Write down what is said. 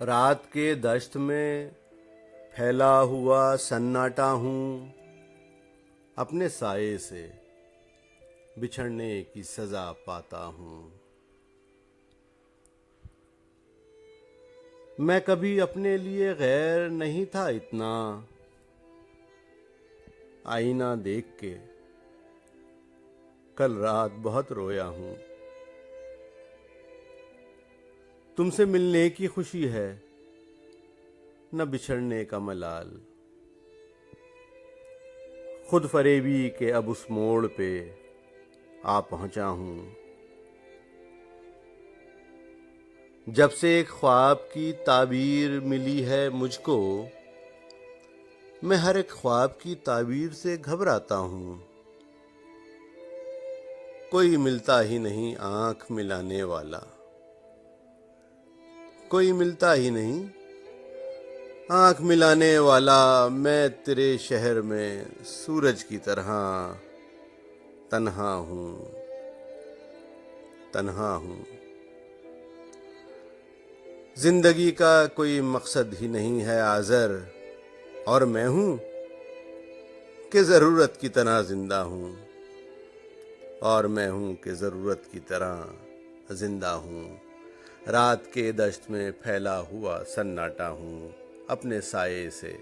رات کے دشت میں پھیلا ہوا سناٹا ہوں، اپنے سائے سے بچھڑنے کی سزا پاتا ہوں۔ میں کبھی اپنے لیے غیر نہیں تھا اتنا، آئینہ دیکھ کے کل رات بہت رویا ہوں۔ تم سے ملنے کی خوشی ہے، نہ بچھڑنے کا ملال۔ خود فریبی کے اب اس موڑ پہ آ پہنچا ہوں، جب سے ایک خواب کی تعبیر ملی ہے مجھ کو، میں ہر ایک خواب کی تعبیر سے گھبراتا ہوں۔ کوئی ملتا ہی نہیں آنکھ ملانے والا، کوئی ملتا ہی نہیں آنکھ ملانے والا۔ میں تیرے شہر میں سورج کی طرح تنہا ہوں، تنہا ہوں۔ زندگی کا کوئی مقصد ہی نہیں ہے آذر، اور میں ہوں کہ ضرورت کی طرح زندہ ہوں، اور میں ہوں کہ ضرورت کی طرح زندہ ہوں۔ رات کے دشت میں پھیلا ہوا سناٹا ہوں، اپنے سائے سے